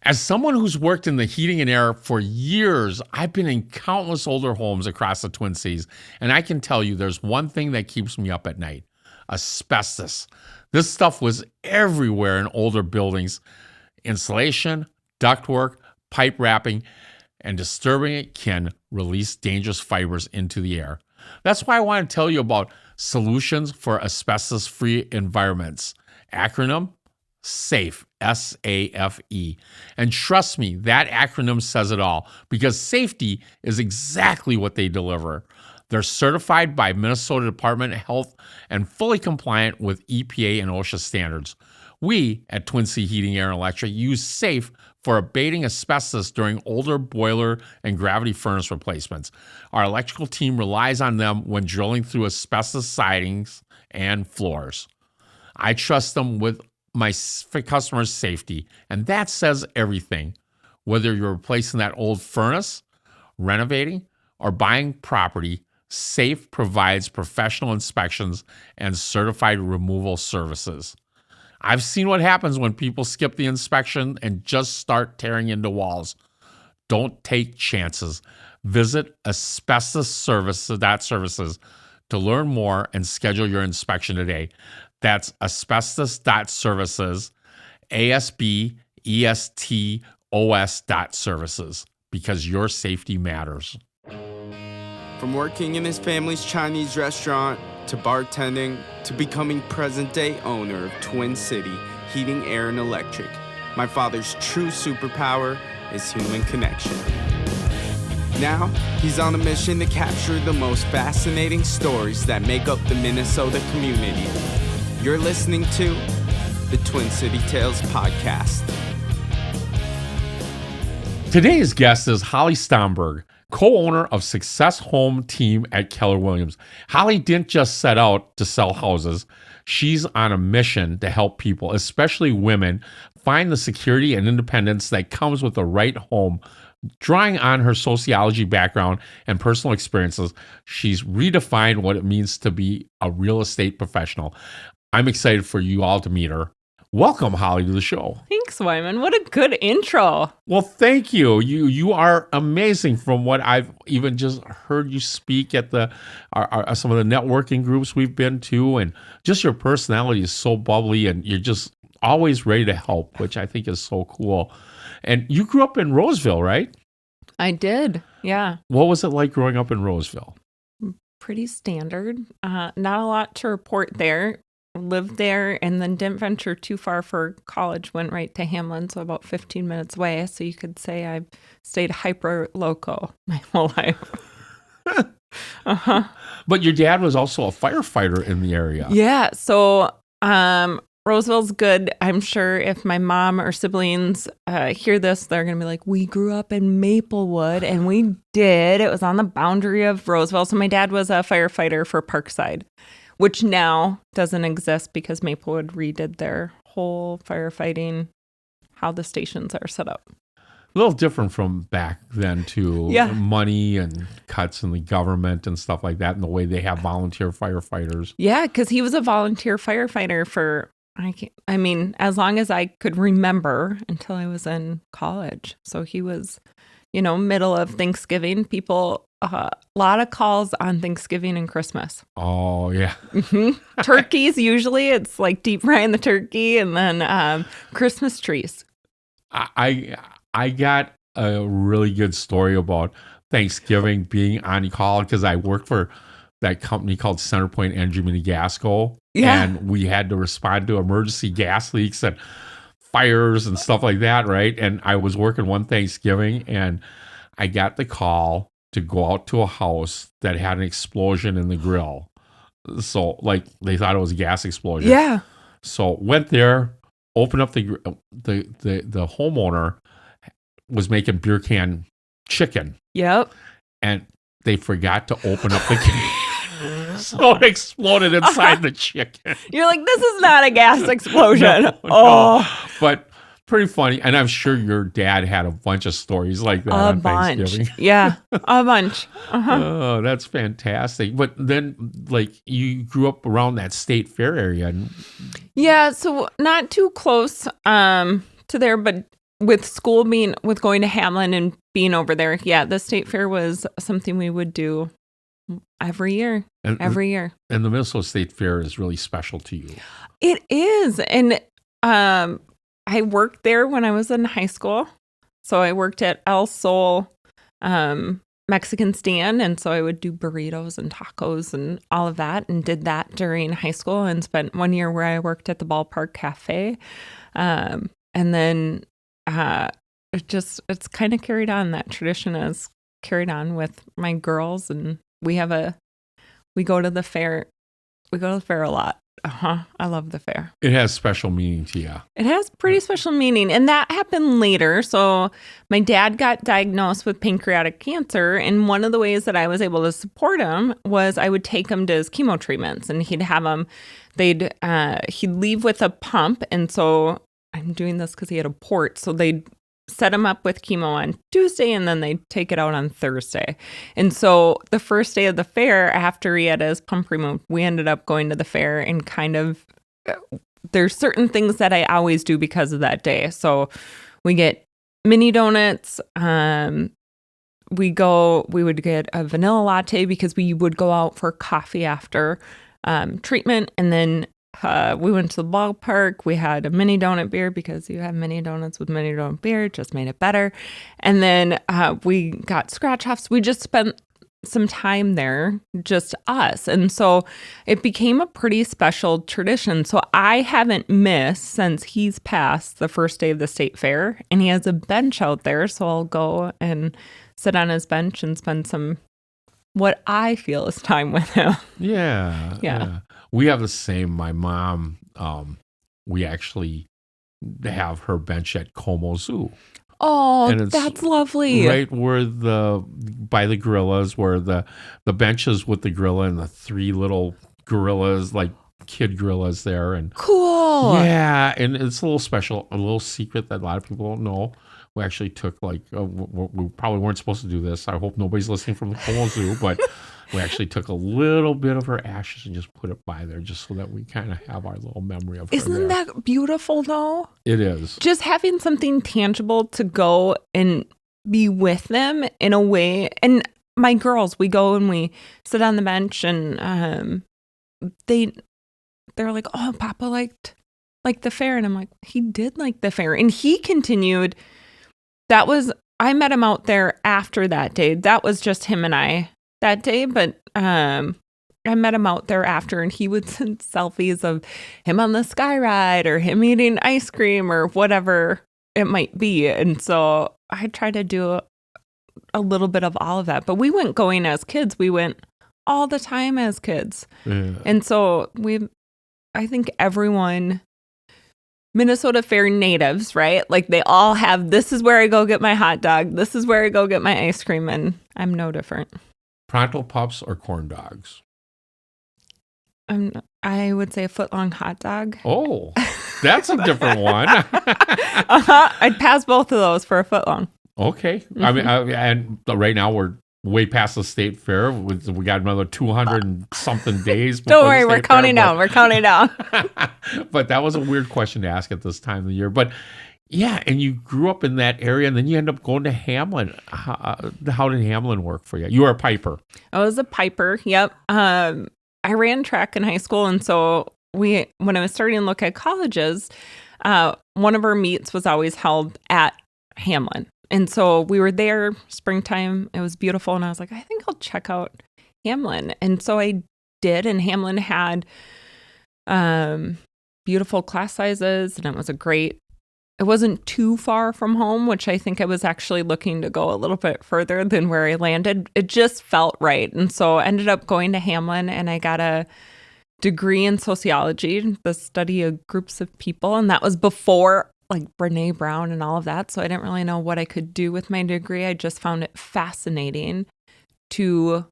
As someone who's worked in the heating and air for years, I've been in countless older homes across the Twin Cities, and I can tell you there's one thing that keeps me up at night: asbestos. This stuff was everywhere in older buildings. Insulation, ductwork, pipe wrapping, and disturbing it can release dangerous fibers into the air. That's why I want to tell you about solutions for asbestos-free environments. Acronym: SAFE, S-A-F-E. And trust me, that acronym says it all, because safety is exactly what they deliver. They're certified by Minnesota Department of Health and fully compliant with EPA and OSHA standards. We at Twin City Heating, Air, and Electric use SAFE for abating asbestos during older boiler and gravity furnace replacements. Our electrical team relies on them when drilling through asbestos sidings and floors. I trust them with my customers' safety, and that says everything. Whether you're replacing that old furnace, renovating, or buying property, SAFE provides professional inspections and certified removal services. I've seen what happens when people skip the inspection and just start tearing into walls. Don't take chances. Visit Asbestos.Services to learn more and schedule your inspection today. That's Asbestos.Services, ASBESTOS.Services, because your safety matters. From working in his family's Chinese restaurant, to bartending, to becoming present-day owner of Twin City Heating, Air, and Electric, my father's true superpower is human connection. Now, he's on a mission to capture the most fascinating stories that make up the Minnesota community. You're listening to the Twin City Tales podcast. Today's guest is Holly Stomberg, co-owner of Success Home Team at Keller Williams. Holly didn't just set out to sell houses. She's on a mission to help people, especially women, find the security and independence that comes with the right home. Drawing on her sociology background and personal experiences, she's redefined what it means to be a real estate professional. I'm excited for you all to meet her. Welcome, Holly, to the show. Thanks, Wyman. What a good intro. Well, thank you. You are amazing from what I've even just heard you speak at some of the networking groups we've been to, and just your personality is so bubbly, and you're just always ready to help, which I think is so cool. And you grew up in Roseville, right? I did, yeah. What was it like growing up in Roseville? Pretty standard. Not a lot to report there. Lived there and then didn't venture too far for college. Went right to Hamlin, so about 15 minutes away. So you could say I've stayed hyper local my whole life. But your dad was also a firefighter in the area. Yeah. So Roseville's good. I'm sure if my mom or siblings hear this, they're going to be like, we grew up in Maplewood, and we did. It was on the boundary of Roseville. So my dad was a firefighter for Parkside, which now doesn't exist because Maplewood redid their whole firefighting, how the stations are set up. A little different from back then, too. Yeah. Money and cuts in the government and stuff like that, and the way they have volunteer firefighters. Yeah, because he was a volunteer firefighter for, as long as I could remember, until I was in college. So he was, middle of Thanksgiving. People, a lot of calls on Thanksgiving and Christmas. Oh, yeah. Mm-hmm. Turkeys, usually it's like deep frying the turkey, and then Christmas trees. I got a really good story about Thanksgiving being on call, because I worked for that company called Centerpoint Energy Minigasco. Yeah. And we had to respond to emergency gas leaks and fires and stuff like that, right? And I was working one Thanksgiving, and I got the call to go out to a house that had an explosion in the grill. So, they thought it was a gas explosion. Yeah. So went there, opened up the homeowner was making beer can chicken. Yep. And they forgot to open up the can. So it exploded inside the chicken. You're like, this is not a gas explosion. No. But pretty funny. And I'm sure your dad had a bunch of stories like that on Thanksgiving. Yeah, a bunch. Uh-huh. Oh, that's fantastic. But then, you grew up around that state fair area. Yeah, so not too close to there, but with going to Hamlin and being over there, yeah, the state fair was something we would do every year. And the Minnesota State Fair is really special to you. It is. And I worked there when I was in high school. So I worked at El Sol Mexican stand. And so I would do burritos and tacos and all of that, and did that during high school, and spent 1 year where I worked at the Ballpark Cafe. And then it's kind of carried on. That tradition is carried on with my girls, and we go to the fair. We go to the fair a lot. I love the fair. It has special meaning to you. It has pretty special meaning. And that happened later. So my dad got diagnosed with pancreatic cancer. And one of the ways that I was able to support him was I would take him to his chemo treatments, and he'd have him, he'd leave with a pump. And so I'm doing this because he had a port. So they'd set him up with chemo on Tuesday, and then they'd take it out on Thursday. And so the first day of the fair, after he had his pump removed, we ended up going to the fair, and kind of, there's certain things that I always do because of that day. So we get mini donuts. We would get a vanilla latte because we would go out for coffee after treatment. And then we went to the ballpark. We had a mini donut beer because you have mini donuts with mini donut beer. It just made it better. And then we got scratch offs. We just spent some time there, just us. And so it became a pretty special tradition. So I haven't missed since he's passed the first day of the state fair, and he has a bench out there. So I'll go and sit on his bench and spend some, what I feel is time with him. Yeah. We have the same. My mom, we actually have her bench at Como Zoo. Oh, that's lovely. Right where by the gorillas, where the benches with the gorilla and the three little gorillas, like kid gorillas there. And cool. Yeah. And it's a little special, a little secret that a lot of people don't know. We actually took we probably weren't supposed to do this. I hope nobody's listening from the Como Zoo, but we actually took a little bit of her ashes and just put it by there, just so that we kind of have our little memory of her. Isn't that beautiful, though? It is. Just having something tangible to go and be with them in a way. And my girls, we go and we sit on the bench, and they're like, "Oh, Papa liked the fair," and I'm like, "He did like the fair," and he continued. I met him out there after that day. That was just him and I that day, but I met him out there after, and he would send selfies of him on the sky ride or him eating ice cream or whatever it might be. And so I try to do a little bit of all of that. But we went going as kids. We went all the time as kids. Yeah. And so I think everyone, Minnesota Fair natives, right? Like they all have, this is where I go get my hot dog. This is where I go get my ice cream. And I'm no different. Pronto Pups or corn dogs? I would say a foot-long hot dog. Oh, that's a different one. I'd pass both of those for a foot-long. Okay. Mm-hmm. I mean, and right now we're way past the state fair. We got another 200 and something days. Don't worry, we're counting down. We're counting down. But that was a weird question to ask at this time of the year. But yeah, and you grew up in that area, and then you end up going to Hamlin. How did Hamlin work for you? You were a piper. I was a piper. Yep. I ran track in high school, and so when I was starting to look at colleges, one of our meets was always held at Hamlin. And so we were there springtime. It was beautiful. And I was like, I think I'll check out Hamlin. And so I did. And Hamlin had beautiful class sizes. And it wasn't too far from home, which I think I was actually looking to go a little bit further than where I landed. It just felt right. And so I ended up going to Hamlin, and I got a degree in sociology, the study of groups of people. And that was before like Brene Brown and all of that. So I didn't really know what I could do with my degree. I just found it fascinating to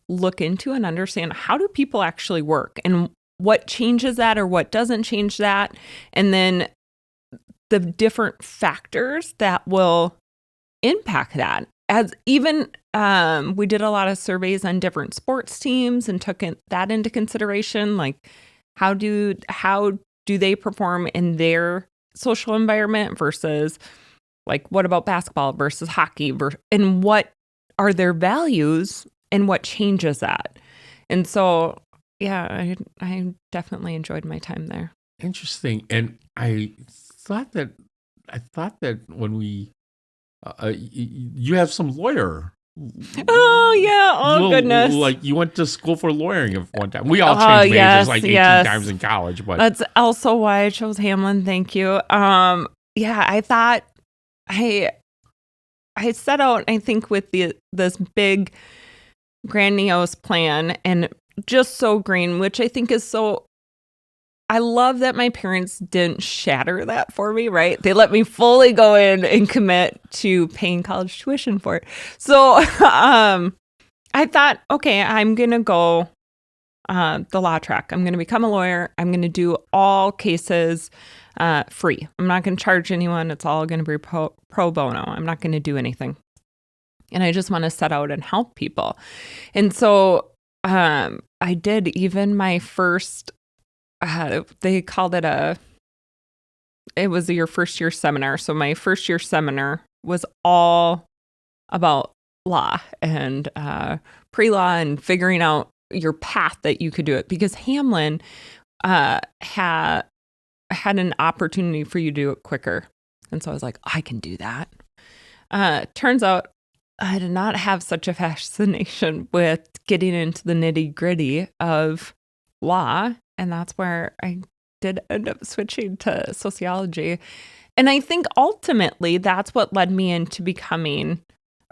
look into and understand, how do people actually work, and what changes that or what doesn't change that. And then the different factors that will impact that. As even we did a lot of surveys on different sports teams and took that into consideration. Like how do they perform in their social environment versus Like, what about basketball versus hockey? And what are their values and what changes that? And so, yeah, I definitely enjoyed my time there. Interesting. And I thought that when we, you have some lawyer. Oh, yeah. Oh, goodness. Like you went to school for lawyering at one time. We all changed majors like 18 times in college. But that's also why I chose Hamlin. Thank you. Yeah, I thought I set out, I think, with this big grandiose plan and just so green, which I think is so. I love that my parents didn't shatter that for me, right? They let me fully go in and commit to paying college tuition for it. So I thought, okay, I'm going to go the law track. I'm going to become a lawyer. I'm going to do all cases free. I'm not going to charge anyone. It's all going to be pro bono. I'm not going to do anything. And I just want to set out and help people. And so I did even my first, they called it it was your first year seminar. So my first year seminar was all about law and pre-law and figuring out your path that you could do it, because Hamlin had an opportunity for you to do it quicker. And so I was like, I can do that. Turns out I did not have such a fascination with getting into the nitty gritty of law. And that's where I did end up switching to sociology. And I think ultimately that's what led me into becoming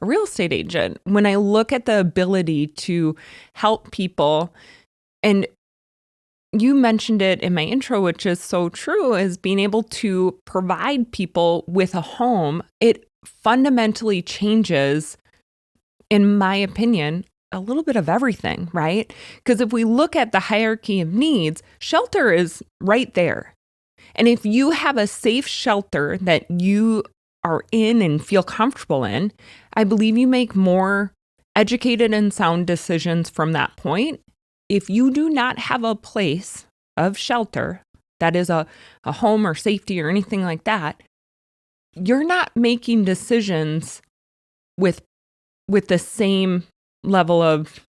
a real estate agent. When I look at the ability to help people, and you mentioned it in my intro, which is so true, is being able to provide people with a home, it fundamentally changes, in my opinion, a little bit of everything, right? Because if we look at the hierarchy of needs, shelter is right there. And if you have a safe shelter that you are in and feel comfortable in, I believe you make more educated and sound decisions from that point. If you do not have a place of shelter that is a home or safety or anything like that, you're not making decisions with the same level of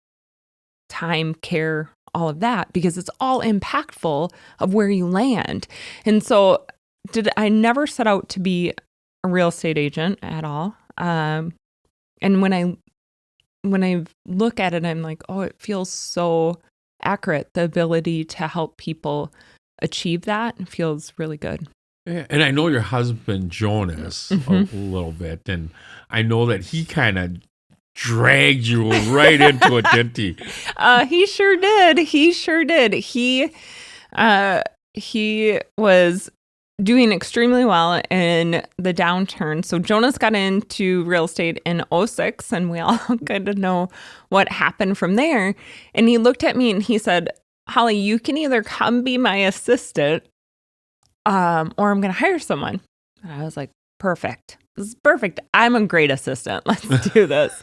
time, care, all of that, because it's all impactful of where you land. And so I never set out to be a real estate agent at all. And when I look at it, I'm like, oh, it feels so accurate. The ability to help people achieve that feels really good. Yeah, and I know your husband, Jonas, a little bit, and I know that he kind of dragged you right into it, didn't he? He sure did. He was doing extremely well in the downturn. So Jonas got into real estate in 2006, and we all kind of know what happened from there. And he looked at me and he said, Holly, you can either come be my assistant or I'm going to hire someone. And I was like, perfect. This is perfect. I'm a great assistant. Let's do this.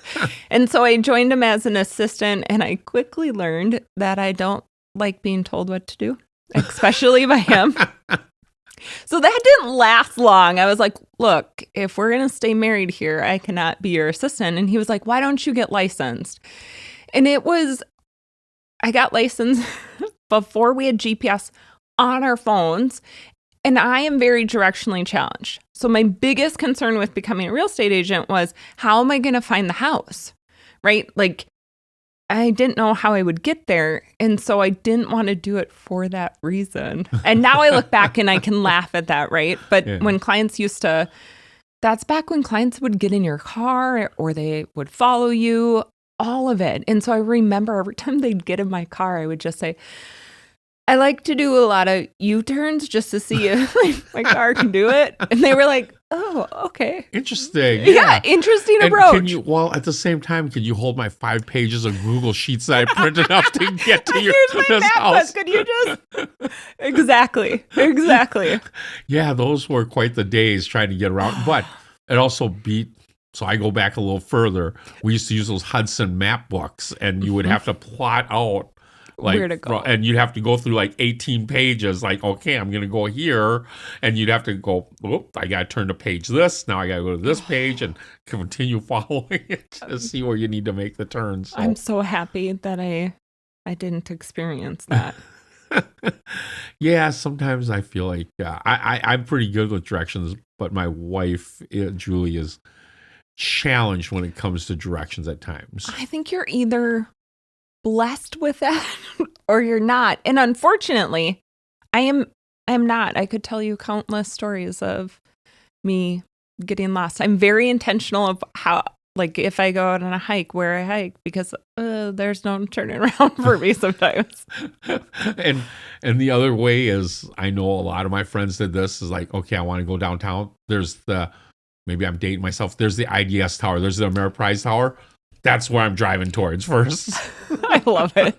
And so I joined him as an assistant, and I quickly learned that I don't like being told what to do, especially by him. So that didn't last long. I was like, look, if we're going to stay married here, I cannot be your assistant. And he was like, why don't you get licensed? And I got licensed before we had GPS on our phones. And I am very directionally challenged. So my biggest concern with becoming a real estate agent was, how am I going to find the house? Right? Like, I didn't know how I would get there. And so I didn't want to do it for that reason. And now I look back and I can laugh at that, right? But when clients that's back when clients would get in your car or they would follow you, all of it. And so I remember every time they'd get in my car, I would just say, I like to do a lot of U-turns just to see if my car can do it. And they were like, oh, okay. Interesting. Yeah, interesting approach. At the same time, can you hold my 5 pages of Google Sheets that I printed up to get to Here's my map house? Could you just... Exactly. Yeah, those were quite the days trying to get around. But it also beat... So I go back a little further. We used to use those Hudson map books, and you would have to plot out Where to go. And you'd have to go through like 18 pages. Like, okay, I'm going to go here. And you'd have to go, I got to turn to page this. Now I got to go to this page and continue following it to see where you need to make the turns. So. I'm so happy that I didn't experience that. Yeah, sometimes I feel like I'm pretty good with directions, but my wife, Julie, is challenged when it comes to directions at times. I think you're either blessed with that or you're not. And unfortunately, I am not. I could tell you countless stories of me getting lost. I'm very intentional of how, like, if I go out on a hike, where I hike, because there's no turning around for me sometimes. and the other way is, I know a lot of my friends did this, is like, okay, I want to go downtown. There's maybe I'm dating myself. There's the IDS Tower. There's the Ameriprise Tower. That's where I'm driving towards first. I love it.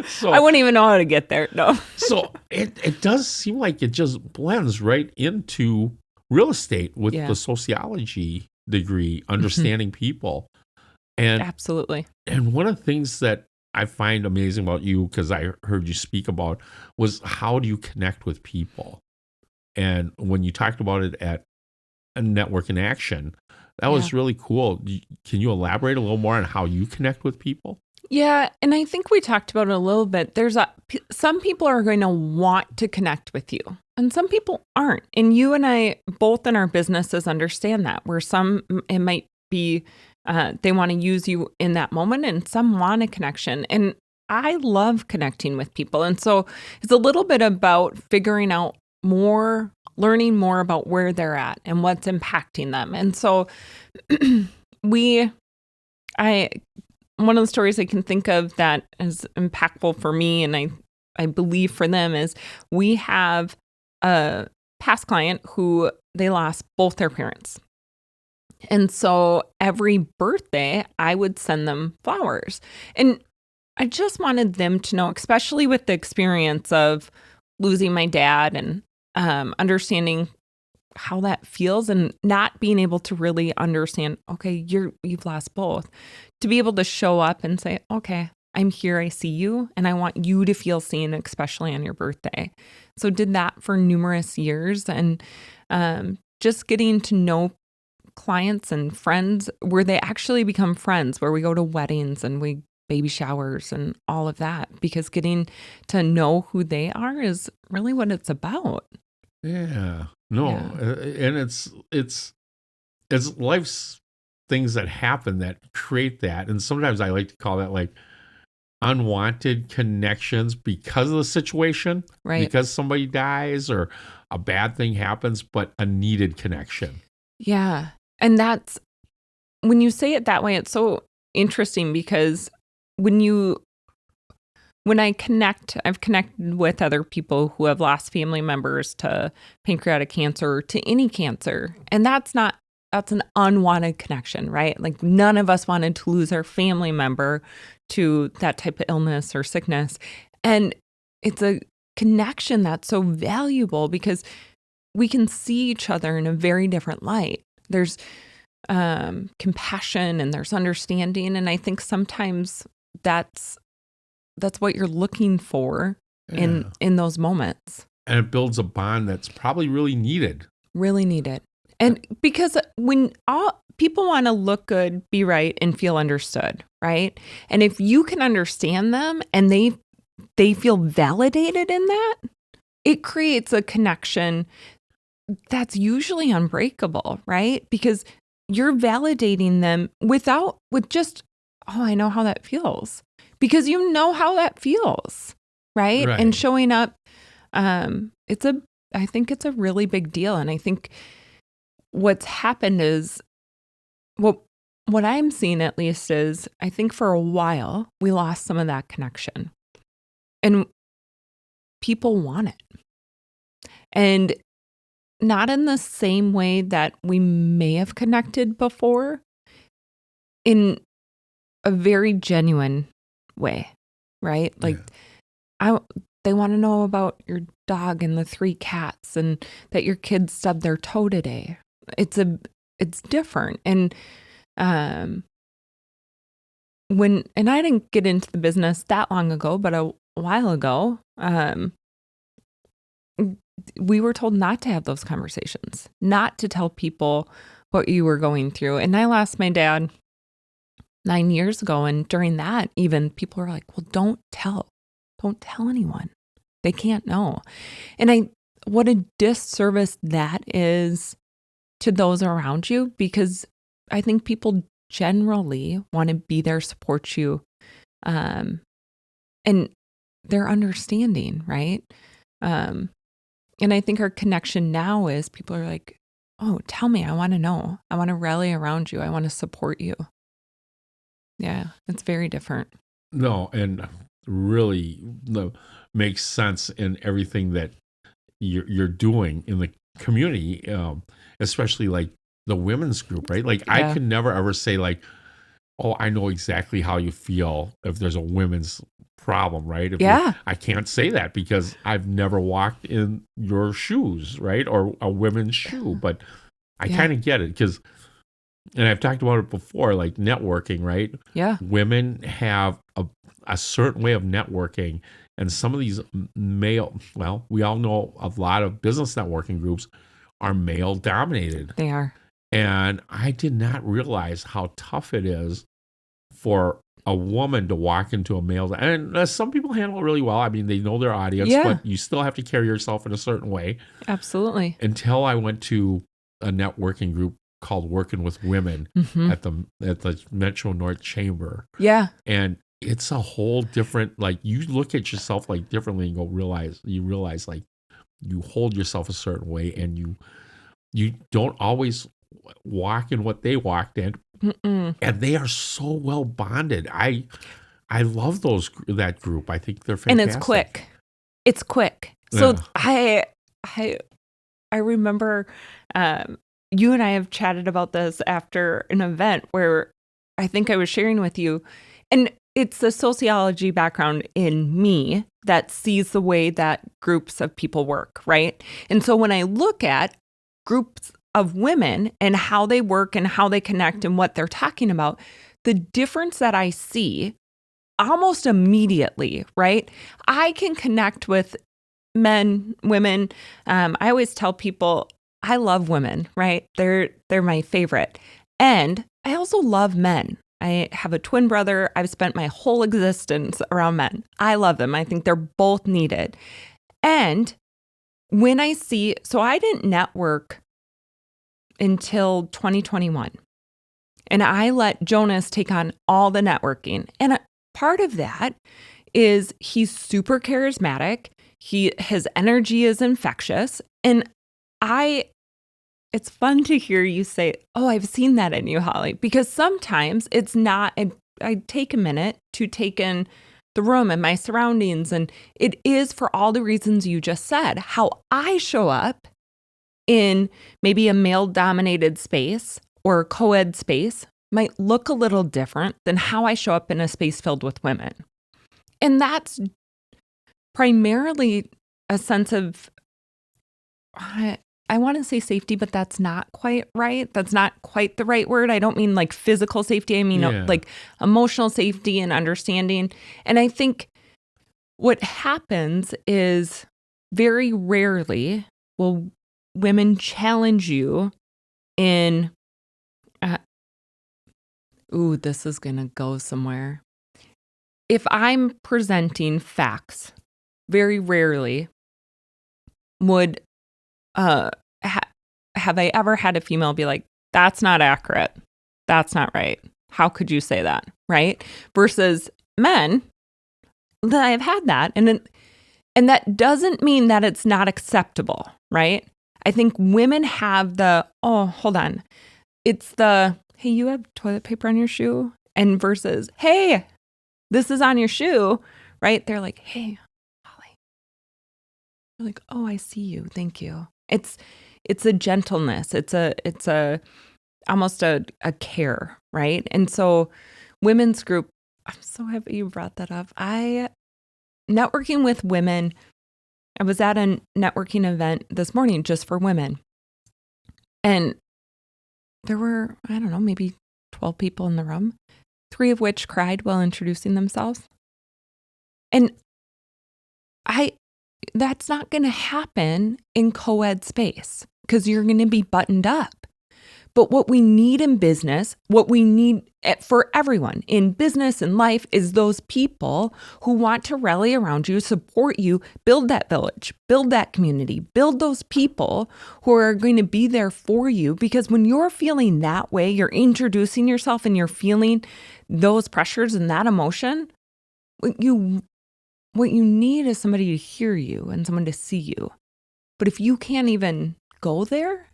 So, I wouldn't even know how to get there. No. So it does seem like it just blends right into real estate with the sociology degree, understanding people. And absolutely. And one of the things that I find amazing about you, because I heard you speak about, was how do you connect with people? And when you talked about it at a Network in Action, that was really cool. Can you elaborate a little more on how you connect with people? Yeah, and I think we talked about it a little bit. Some people are going to want to connect with you, and some people aren't. And you and I, both in our businesses, understand that. Where some, it might be they want to use you in that moment, and some want a connection. And I love connecting with people. And so it's a little bit about figuring out more, learning more about where they're at and what's impacting them. And so one of the stories I can think of that is impactful for me, and I believe for them, is we have a past client who they lost both their parents. And so every birthday, I would send them flowers. And I just wanted them to know, especially with the experience of losing my dad and understanding how that feels and not being able to really understand, okay, you've lost both, to be able to show up and say, okay, I'm here, I see you, and I want you to feel seen, especially on your birthday. So did that for numerous years, and just getting to know clients and friends where they actually become friends, where we go to weddings and we baby showers and all of that, because getting to know who they are is really what it's about. Yeah. No. Yeah. And it's life's things that happen that create that. And sometimes I like to call that like unwanted connections because of the situation, right? Because somebody dies or a bad thing happens, but a needed connection. Yeah. And that's, when you say it that way, it's so interesting, because when I've connected with other people who have lost family members to pancreatic cancer or to any cancer. And that's an unwanted connection, right? Like, none of us wanted to lose our family member to that type of illness or sickness. And it's a connection that's so valuable because we can see each other in a very different light. There's compassion and there's understanding. And I think sometimes that's what you're looking for in those moments. And it builds a bond that's probably really needed. Really needed. And because when all people want to look good, be right, and feel understood, right? And if you can understand them and they feel validated in that, it creates a connection that's usually unbreakable, right? Because you're validating them with just, oh, I know how that feels. Because you know how that feels, right? And showing up, I think it's a really big deal. And I think what's happened is, what I'm seeing at least is, I think for a while we lost some of that connection, and people want it, and not in the same way that we may have connected before, in a very genuine way, right? Like, they want to know about your dog and the 3 cats, and that your kids stubbed their toe today. It's different. And and I didn't get into the business that long ago, but a while ago, we were told not to have those conversations, not to tell people what you were going through. And I lost my dad 9 years ago. And during that, even people were like, well, don't tell anyone. They can't know. And what a disservice that is to those around you, because I think people generally want to be there, support you, and they're understanding, right? And I think our connection now is people are like, oh, tell me, I want to know. I want to rally around you. I want to support you. Yeah, it's very different. No, and really makes sense in everything that you're doing in the community, especially like the women's group, right? Like I could never ever say like, oh, I know exactly how you feel if there's a women's problem, right? I can't say that because I've never walked in your shoes, right? Or a women's shoe, but I kind of get it because, and I've talked about it before, like networking, right? Yeah. Women have a certain way of networking, and some of these we all know a lot of business networking groups are male dominated. They are. And I did not realize how tough it is for a woman to walk into a male. And some people handle it really well. I mean, they know their audience, but you still have to carry yourself in a certain way. Absolutely. Until I went to a networking group called Working with Women at the Metro North Chamber. Yeah. And it's a whole different, like you look at yourself like differently and you realize like you hold yourself a certain way and you don't always walk in what they walked in. And they are so well bonded. I love that group. I think they're fantastic. And it's quick. So I remember you and I have chatted about this after an event where I think I was sharing with you, and it's the sociology background in me that sees the way that groups of people work, right? And so when I look at groups of women and how they work and how they connect and what they're talking about, the difference that I see almost immediately, right? I can connect with men, women. I always tell people I love women, right? They're my favorite. And I also love men. I have a twin brother. I've spent my whole existence around men. I love them. I think they're both needed. And when I see, so I didn't network until 2021. And I let Jonas take on all the networking. And part of that is he's super charismatic. His energy is infectious. And it's fun to hear you say, oh, I've seen that in you, Holly, because sometimes it's not, I take a minute to take in the room and my surroundings. And it is for all the reasons you just said. How I show up in maybe a male-dominated space or co-ed space might look a little different than how I show up in a space filled with women. And that's primarily a sense of, I want to say safety, but that's not quite right. That's not quite the right word. I don't mean like physical safety. I mean like emotional safety and understanding. And I think what happens is very rarely will women challenge you in, this is going to go somewhere. If I'm presenting facts, very rarely would have I ever had a female be like, that's not accurate. That's not right. How could you say that? Right? Versus men, that I've had that. And that doesn't mean that it's not acceptable, right? I think women have hold on. It's hey, you have toilet paper on your shoe? And versus, hey, this is on your shoe, right? They're like, hey, Holly. You're like, oh, I see you. Thank you. It's a gentleness. It's a almost a care, right? And so women's group, I'm so happy you brought that up. Networking with women, I was at a networking event this morning just for women. And there were, I don't know, maybe 12 people in the room. 3 of which cried while introducing themselves. And that's not going to happen in co-ed space because you're going to be buttoned up. But what we need in business, what we need for everyone in business and life is those people who want to rally around you, support you, build that village, build that community, build those people who are going to be there for you. Because when you're feeling that way, you're introducing yourself and you're feeling those pressures and that emotion, what you need is somebody to hear you and someone to see you. But if you can't even go there,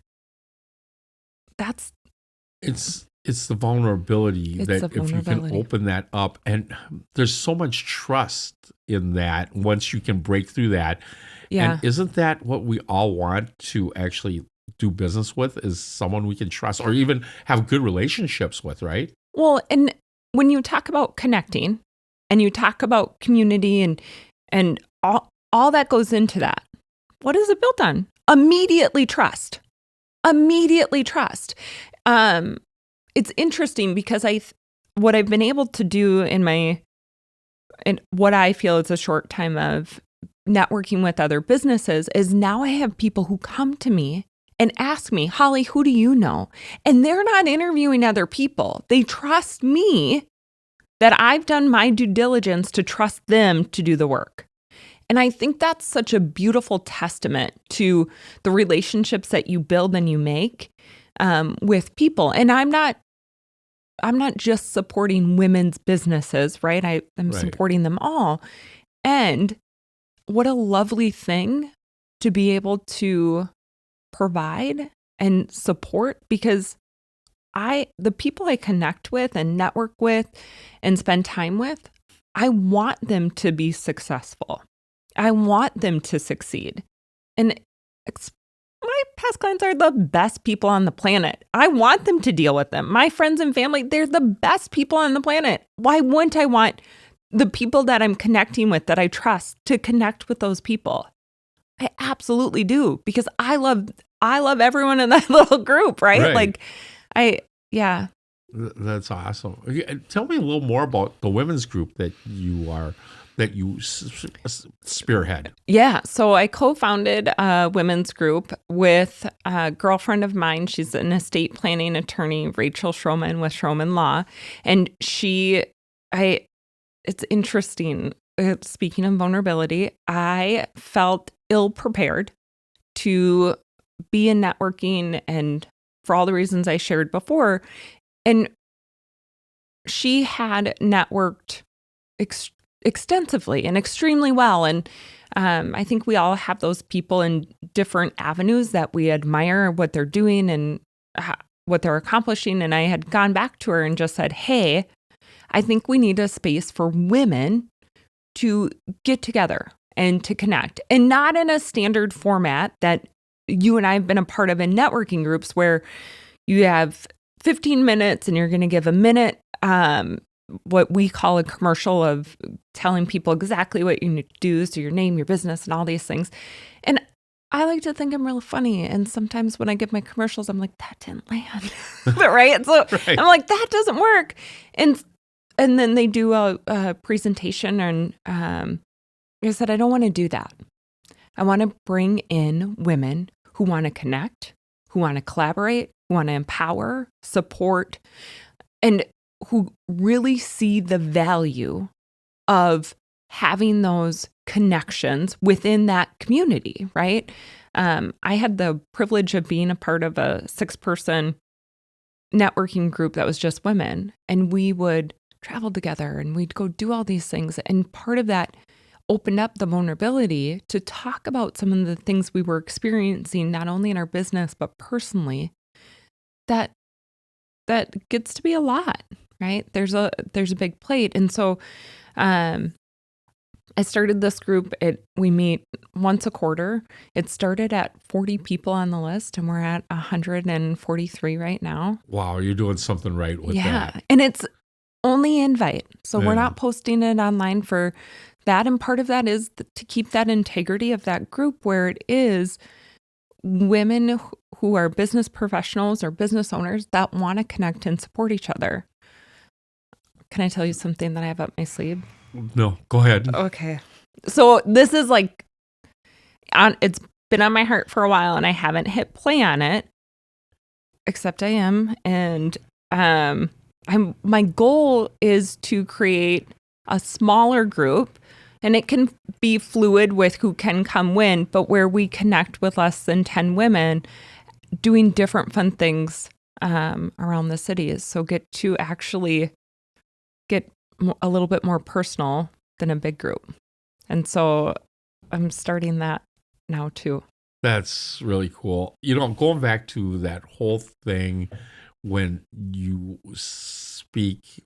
it's the vulnerability if you can open that up, and there's so much trust in that once you can break through that. Yeah. And isn't that what we all want to actually do business with, is someone we can trust or even have good relationships with, right? Well, and when you talk about connecting and you talk about community and all that goes into that, what is it built on? Immediately trust. It's interesting because what I've been able to do in what I feel is a short time of networking with other businesses is now I have people who come to me and ask me, Holly, who do you know? And they're not interviewing other people. They trust me that I've done my due diligence to trust them to do the work. And I think that's such a beautiful testament to the relationships that you build and you make with people. And I'm not just supporting women's businesses, right? I'm supporting them all. And what a lovely thing to be able to provide and support, because the people I connect with and network with and spend time with, I want them to be successful. I want them to succeed. And my past clients are the best people on the planet. I want them to deal with them. My friends and family, they're the best people on the planet. Why wouldn't I want the people that I'm connecting with, that I trust, to connect with those people? I absolutely do, because I love everyone in that little group, right? Yeah. That's awesome. Tell me a little more about the women's group that you spearhead. Yeah. So I co-founded a women's group with a girlfriend of mine. She's an estate planning attorney, Rachel Schroman with Schroman Law. And it's interesting. Speaking of vulnerability, I felt ill-prepared to be in networking, and for all the reasons I shared before. And she had networked extensively and extremely well. And I think we all have those people in different avenues that we admire what they're doing and what they're accomplishing. And I had gone back to her and just said, hey, I think we need a space for women to get together and to connect, and not in a standard format that you and I have been a part of in networking groups where you have 15 minutes and you're going to give a minute, what we call a commercial of telling people exactly what you need to do. So your name, your business, and all these things. And I like to think I'm real funny. And sometimes when I give my commercials, I'm like, that didn't land. Right? So right. I'm like, that doesn't work. And then they do a presentation, and I said, I don't want to do that. I want to bring in women who want to connect, who want to collaborate, who want to empower, support, and who really see the value of having those connections within that community, right? I had the privilege of being a part of a 6-person networking group that was just women, and we would travel together and we'd go do all these things. And part of that opened up the vulnerability to talk about some of the things we were experiencing, not only in our business, but personally, that gets to be a lot, right? There's a big plate. And so I started this group. We meet once a quarter. It started at 40 people on the list, and we're at 143 right now. Wow, you're doing something right with that. Yeah, and it's only invite. So we're not posting it online for that. And part of that is to keep that integrity of that group, where it is women who are business professionals or business owners that want to connect and support each other. Can I tell you something that I have up my sleeve? No, go ahead. Okay. So this is like, it's been on my heart for a while and I haven't hit play on it, except I am. And my goal is to create a smaller group, and it can be fluid with who can come when, but where we connect with less than 10 women doing different fun things around the cities. So get to actually get a little bit more personal than a big group. And so I'm starting that now too. That's really cool. Going back to that whole thing when you speak,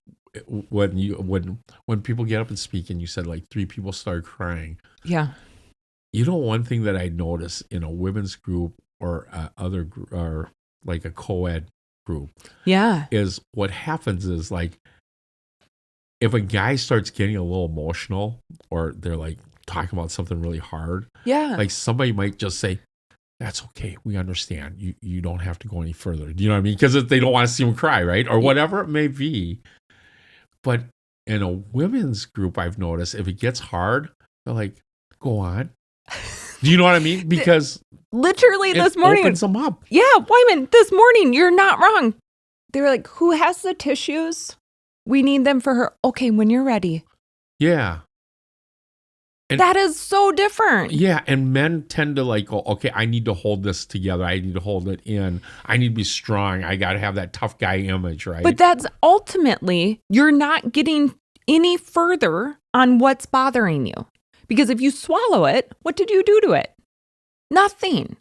when people get up and speak, and you said like 3 people start crying. Yeah. One thing that I notice in a women's group or or like a co-ed group, Yeah, is what happens is like if a guy starts getting a little emotional or they're like talking about something really hard, yeah, like somebody might just say, "That's okay. We understand. You don't have to go any further." Do you know what I mean? Because they don't want to see him cry, right? Or whatever it may be. But in a women's group, I've noticed if it gets hard, they're like, "Go on." Do you know what I mean? Because literally this morning, opens them up. Yeah, Wyman, this morning, you're not wrong. They were like, "Who has the tissues? We need them for her." Okay, when you're ready. Yeah. And that is so different. Yeah, and men tend to like go, "Okay, I need to hold this together. I need to hold it in. I need to be strong. I got to have that tough guy image," right? But that's ultimately, you're not getting any further on what's bothering you. Because if you swallow it, what did you do to it? Nothing.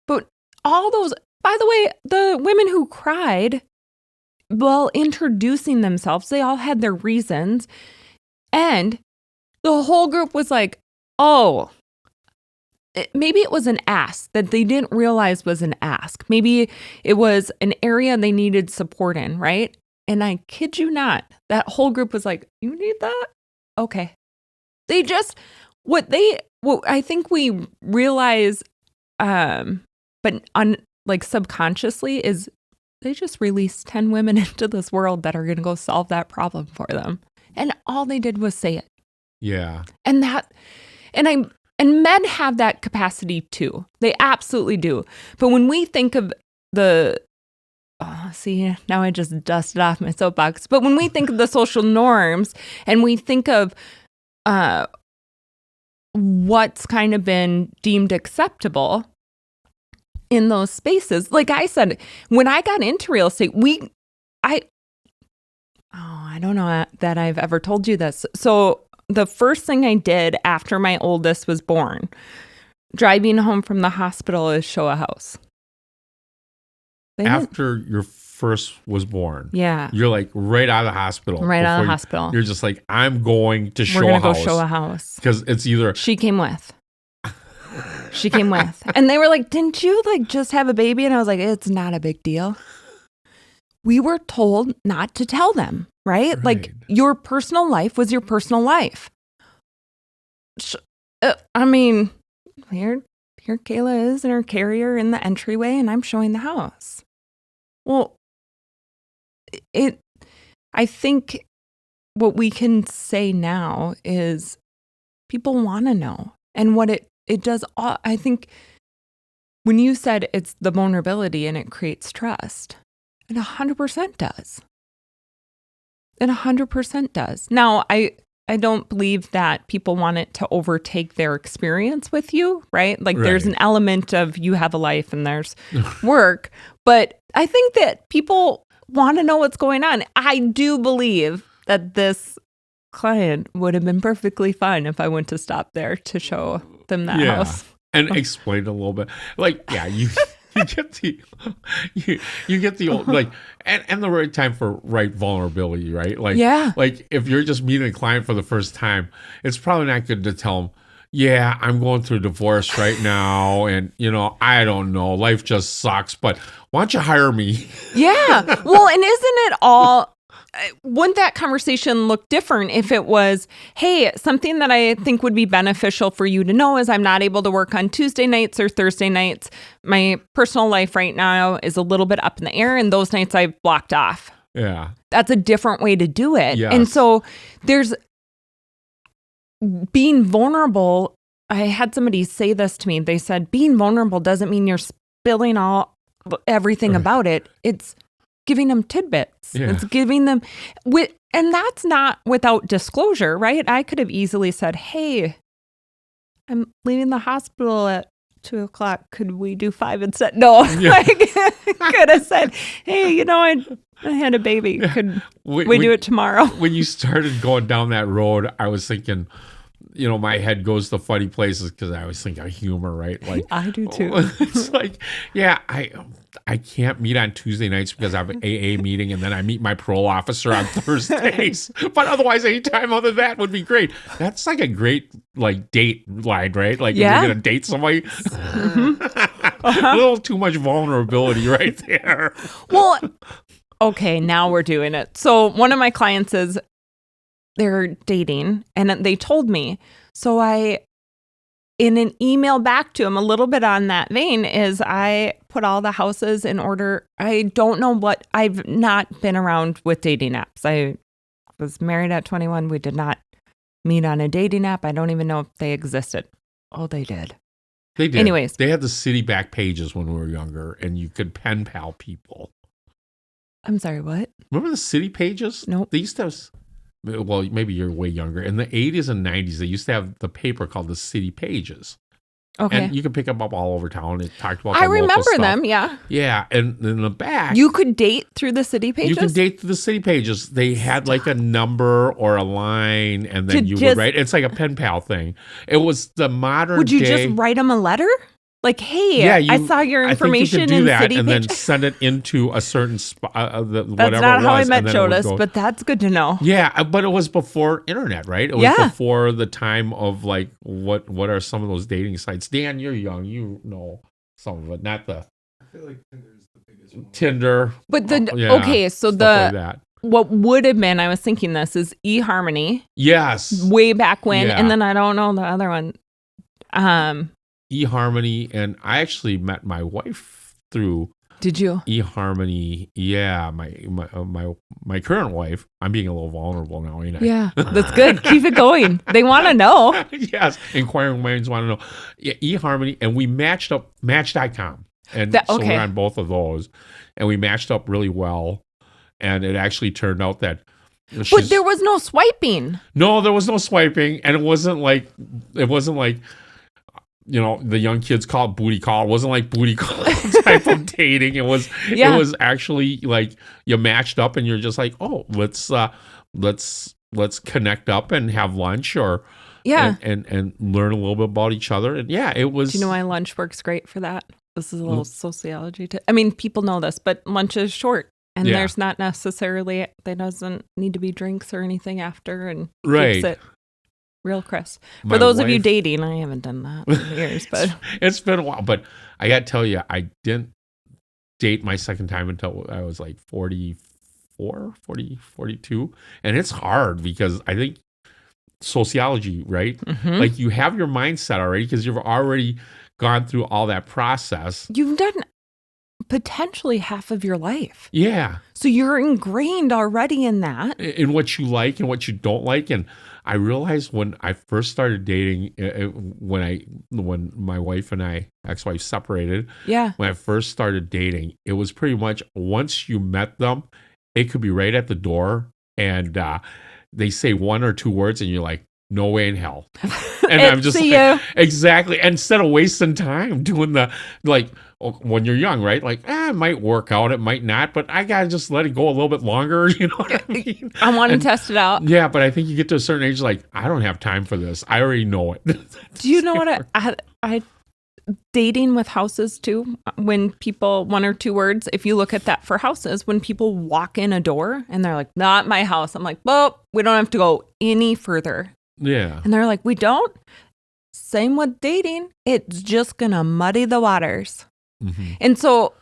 But all those, by the way, the women who cried while introducing themselves, they all had their reasons. And the whole group was like, oh, maybe it was an ask that they didn't realize was an ask. Maybe it was an area they needed support in, right? And I kid you not, that whole group was like, "You need that? Okay." They just, what I think we realize, but like subconsciously, is they just released 10 women into this world that are going to go solve that problem for them. And all they did was say it. Yeah. And men have that capacity too. They absolutely do. But when we think of see, now I just dusted off my soapbox. But when we think of the social norms and we think of what's kind of been deemed acceptable in those spaces, like I said, when I got into real estate, I don't know that I've ever told you this. So the first thing I did after my oldest was born, driving home from the hospital, is show a house. After your first was born. Yeah. You're like right out of the hospital. Right out of the hospital. You're just like, I'm going to show a house. We're going to go show a house. Because it's either... She came with. And they were like, "Didn't you like just have a baby?" And I was like, "It's not a big deal." We were told not to tell them, right? Like your personal life was your personal life. I mean, here Kayla is in her carrier in the entryway and I'm showing the house. Well, I think what we can say now is people want to know. And what it does, I think when you said it's the vulnerability and it creates trust, it 100% does. It 100% does. Now, I don't believe that people want it to overtake their experience with you, right? Like there's an element of you have a life and there's work. But I think that people want to know what's going on. I do believe that this client would have been perfectly fine if I went to stop there to show them that house. And explain a little bit. Like, yeah, you get the old, like, and the right time for vulnerability, right? Like, like if you're just meeting a client for the first time, it's probably not good to tell them, "Yeah, I'm going through a divorce right now, and I don't know, life just sucks, but why don't you hire me?" Yeah. Well, and isn't it all? Wouldn't that conversation look different if it was, "Hey, something that I think would be beneficial for you to know is I'm not able to work on Tuesday nights or Thursday nights. My personal life right now is a little bit up in the air, and those nights I've blocked off Yeah. That's a different way to do it. Yes. And so there's being vulnerable. I had somebody say this to me. They said, being vulnerable doesn't mean you're spilling everything about it. It's giving them tidbits. Yeah. It's giving them and that's not without disclosure, right? I could have easily said, hey, I'm leaving the hospital at 2:00. Could we do 5 instead? No, I could have said, hey, I had a baby. Could we do it tomorrow? When you started going down that road, I was thinking, my head goes to funny places because I always think of humor, right? Like I do too. It's like, yeah, I can't meet on Tuesday nights because I have an AA meeting, and then I meet my parole officer on Thursdays. But otherwise, any time other than that would be great. That's like a great date line, right? Like if you're gonna date somebody, a little too much vulnerability right there. Well, okay, now we're doing it. So one of my clients they're dating, and they told me. So in an email back to him, a little bit on that vein, is I put all the houses in order. I don't know I've not been around with dating apps. I was married at 21. We did not meet on a dating app. I don't even know if they existed. Oh, they did. They did. Anyways. They had the city back pages when we were younger, and you could pen pal people. I'm sorry, what? Remember the city pages? Nope. They used to have... Well, maybe you're way younger. In the 80s and 90s, they used to have the paper called the City Pages. Okay. And you could pick them up all over town. It talked about the I local remember stuff. them, yeah. Yeah, and in the back... You could date through the City Pages? You could date through the City Pages. They had like a number or a line, and then you would write... It's like a pen pal thing. It was the modern Would you day... just write them a letter? Like, hey, I saw your information I think you could do in that City and Pages. then send it into a certain spot, whatever That's not it how I was, met and then it would Jonas, go- but that's good to know. Yeah, but it was before internet, right? It was before the time of like what are some of those dating sites? Dan, you're young, you know some of it, not the. I feel like Tinder's the biggest one. Tinder. But yeah, so stuff like that. what would have been, I was thinking this is eHarmony Yes. way back when, Yeah. and then I don't know the other one. eHarmony, and I actually met my wife through Did you? eHarmony. Yeah, my current wife. I'm being a little vulnerable now, ain't I? Yeah, that's good. Keep it going. They want to know. Yes, inquiring minds want to know. Yeah, eHarmony, and we matched up Match.com, and so we're on both of those, and we matched up really well, and it actually turned out that. But there was no swiping. No, there was no swiping, and it wasn't like the young kids call it booty call. It wasn't like booty call type of dating. It was actually like you matched up and you're just like, oh, let's connect up and have lunch or and learn a little bit about each other. And it was. Do you know why lunch works great for that? This is a little sociology. I mean, people know this, but lunch is short. And there's not necessarily, there doesn't need to be drinks or anything after, and keeps it real crisp. For those of you dating, I haven't done that in years, but it's been a while. But I got to tell you, I didn't date my second time until I was like 44, 42. And it's hard because I think sociology, right? Mm-hmm. Like you have your mindset already because you've already gone through all that process. You've done potentially half of your life. Yeah. So you're ingrained already in that. In what you like and what you don't like. And I realized when I first started dating, when my wife and ex-wife separated, when I first started dating, it was pretty much once you met them, it could be right at the door and they say one or two words and you're like, no way in hell. And I'm just like, exactly. Instead of wasting time doing when you're young, right? Like, it might work out, it might not, but I got to just let it go a little bit longer. You know what I mean? I want to test it out. Yeah, but I think you get to a certain age, like, I don't have time for this. I already know it. Do you know what I dating with houses too? When people, one or two words, if you look at that for houses, when people walk in a door and they're like, not my house. I'm like, well, we don't have to go any further. Yeah. And they're like, we don't. Same with dating. It's just going to muddy the waters. Mm-hmm. And so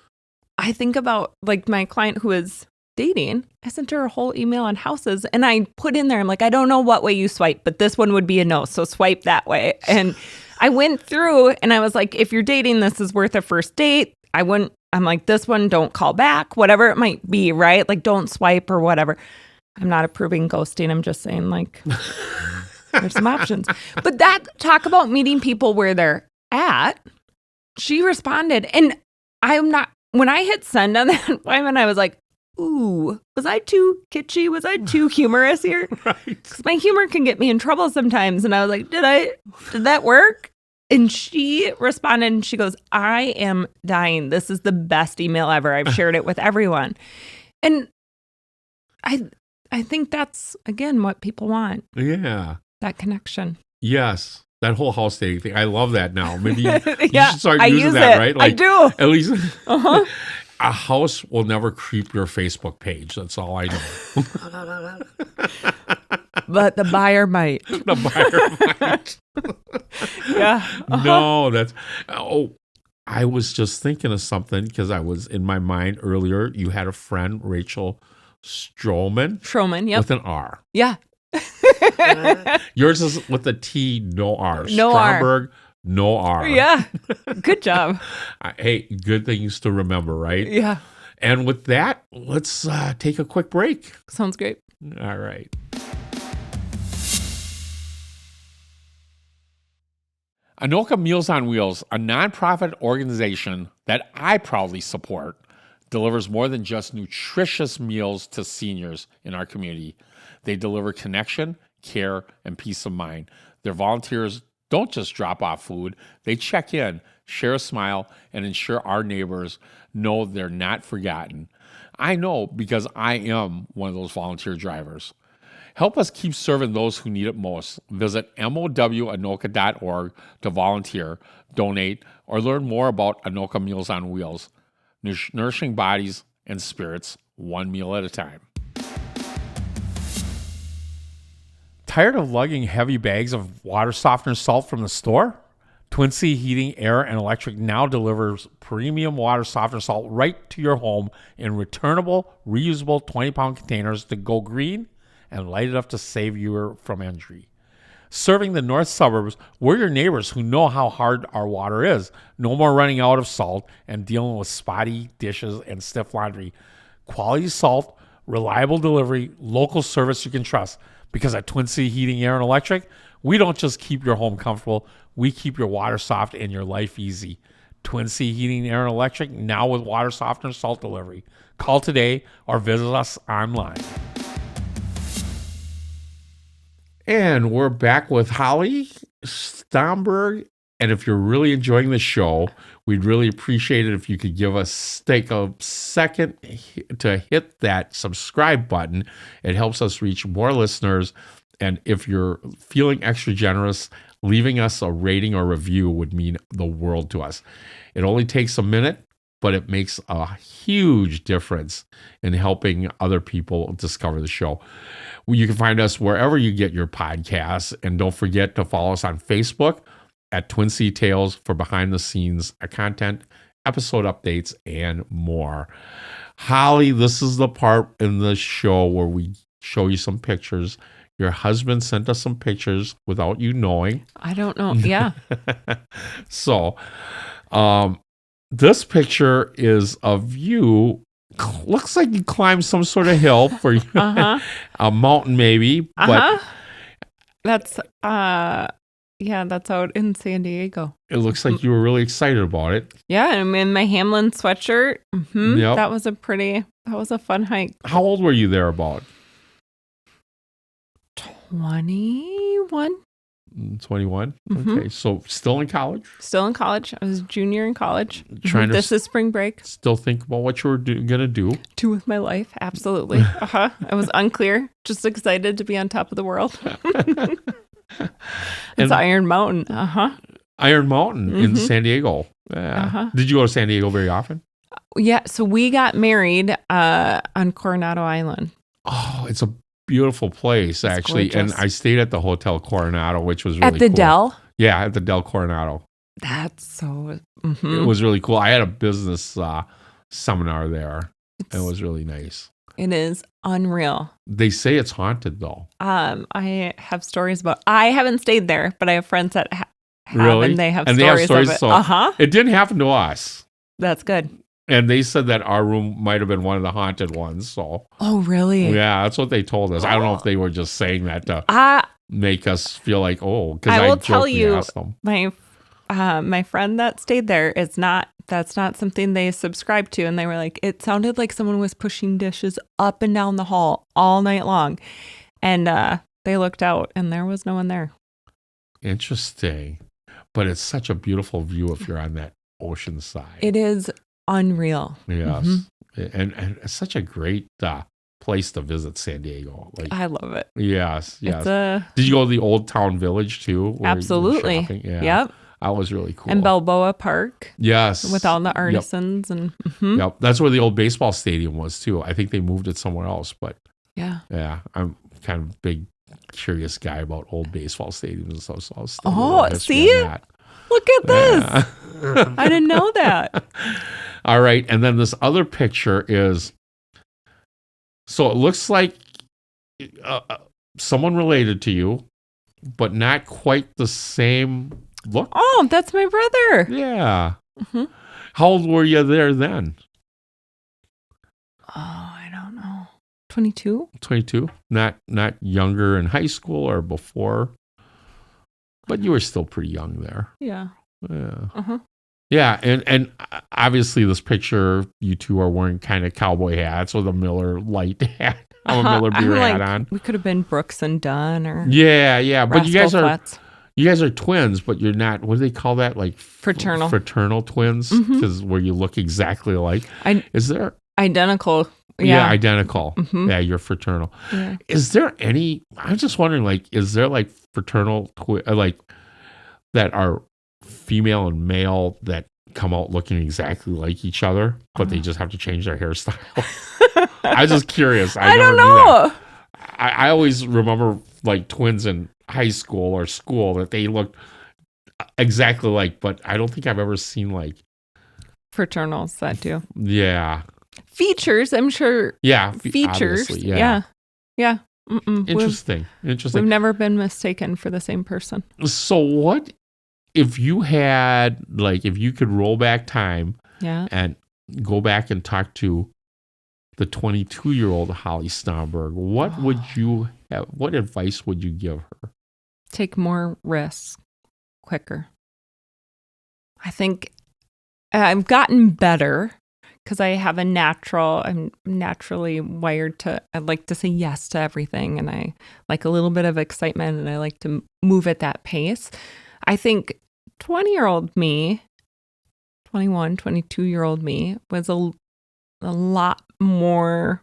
I think about like my client who is dating. I sent her a whole email on houses and I put in there, I'm like, I don't know what way you swipe, but this one would be a no. So swipe that way. And I went through and I was like, if you're dating, this is worth a first date. I wouldn't I'm like, this one, don't call back, whatever it might be, right? Like, don't swipe or whatever. I'm not approving ghosting. I'm just saying, like, there's some options. But talk about meeting people where they're at. She responded. And when I hit send on that appointment, I was like, ooh, was I too kitschy? Was I too humorous here? Right. Because my humor can get me in trouble sometimes. And I was like, did that work? And she responded and she goes, I am dying. This is the best email ever. I've shared it with everyone. And I think that's, again, what people want. Yeah. That connection. Yes. That whole house dating thing. I love that now. Maybe you Yeah, should start I using use that, it. right? I do. At least Uh-huh. a house will never creep your Facebook page. That's all I know. But the buyer might. The buyer might. Yeah. Uh-huh. No, I was just thinking of something because I was in my mind earlier. You had a friend, Rachel Stroman, yep. with an R. Yeah. Yours is with a T, no R. No R. Stomberg, no R. Yeah. Good job. Hey, good things to remember, right? Yeah. And with that, let's take a quick break. Sounds great. All right. Anoka Meals on Wheels, a nonprofit organization that I proudly support, delivers more than just nutritious meals to seniors in our community. They deliver connection, care, and peace of mind. Their volunteers don't just drop off food, they check in, share a smile, and ensure our neighbors know they're not forgotten. I know because I am one of those volunteer drivers. Help us keep serving those who need it most. Visit mowanoka.org to volunteer, donate, or learn more about Anoka Meals on Wheels, nourishing bodies and spirits one meal at a time. Tired of lugging heavy bags of water softener salt from the store? Twin Sea Heating, Air, and Electric now delivers premium water softener salt right to your home in returnable, reusable 20-pound containers to go green and light it up to save you from injury. Serving the north suburbs, we're your neighbors who know how hard our water is. No more running out of salt and dealing with spotty dishes and stiff laundry. Quality salt, reliable delivery, local service you can trust. Because at Twin Sea Heating, Air, and Electric, we don't just keep your home comfortable, we keep your water soft and your life easy. Twin Sea Heating, Air, and Electric, now with water softener salt delivery. Call today or visit us online. And we're back with Holly Stomberg. And if you're really enjoying the show, we'd really appreciate it if you could take a second to hit that subscribe button. It helps us reach more listeners. And if you're feeling extra generous, leaving us a rating or review would mean the world to us. It only takes a minute, but it makes a huge difference in helping other people discover the show. You can find us wherever you get your podcasts. And don't forget to follow us on Facebook at Twin Sea Tales for behind-the-scenes content, episode updates, and more. Holly, this is the part in the show where we show you some pictures. Your husband sent us some pictures without you knowing. I don't know. Yeah. So, this picture is of you. Looks like you climbed some sort of hill for a mountain, maybe. But that's that's out in San Diego. It looks like you were really excited about it. Yeah, I'm in my Hamlin sweatshirt. Yep. That was a fun hike. How old were you there about? 21. 21? Okay, so still in college? Still in college. I was a junior in college. This is spring break. Still think about what you were going to do? Do with my life, absolutely. I was unclear, just excited to be on top of the world. It's Iron Mountain. Iron Mountain in San Diego. Did you go to San Diego very often? Yeah, so we got married on Coronado Island. Oh, it's a beautiful place, actually. Gorgeous. And I stayed at the Hotel Coronado, which was really at the cool. Del? Yeah, at the Del Coronado. That's so... It was really cool. I had a business seminar there. It was really nice. It is unreal. They say it's haunted, though. I have stories about... I haven't stayed there, but I have friends that have, really? and they have and stories they have stories of it. So it didn't happen to us. That's good. And they said that our room might have been one of the haunted ones. So, Oh, really? yeah, that's what they told us. I don't know if they were just saying that to make us feel like, because I will tell jokingly you, asked them. my friend that stayed there that's not something they subscribe to. And they were like, it sounded like someone was pushing dishes up and down the hall all night long. And they looked out and there was no one there. Interesting. But it's such a beautiful view if you're on that ocean side. It is unreal. Yes. And it's such a great place to visit San Diego. Like, I love it. Yes. Did Did you go to the Old Town Village too? Absolutely. Yeah. Yep. That was really cool. And Balboa Park. Yes. With all the artisans and Yep. That's where the old baseball stadium was too. I think they moved it somewhere else, but yeah. I'm kind of a big curious guy about old baseball stadiums and stuff. So I'll still do a little history see? on that. Look at this. I didn't know that. All right. And then this other picture is, so it looks like someone related to you, but not quite the same look. Oh, that's my brother. Yeah. How old were you there then? Oh, I don't know. 22? 22? Not younger in high school or before, but you were still pretty young there. Yeah. Yeah. Yeah, and obviously this picture, you two are wearing kind of cowboy hats with a Miller Lite hat. I'm a Miller Beer hat on. We could have been Brooks and Dunn or Yeah. But you guys Flats. are twins, but you're not. What do they call that? Like fraternal twins, because where you look exactly alike. Is there identical? Yeah, identical. Yeah, you're fraternal. Yeah. Is there any? I'm just wondering. Like, is there like fraternal like that are female and male that come out looking exactly like each other, but they just have to change their hairstyle? I'm just curious. I don't know. I always remember like twins in high school or school that they looked exactly like, but I don't think I've ever seen like fraternals that do. Yeah. Features, I'm sure. Yeah. Features. Yeah. Interesting. We've never been mistaken for the same person. So what if you could roll back time and go back and talk to the 22-year-old Holly Stomberg, what advice would you give her? Take more risks quicker. I think I've gotten better because I'm naturally wired I'd like to say yes to everything. And I like a little bit of excitement and I like to move at that pace. I think 20-year-old me, 21, 22-year-old me was a lot more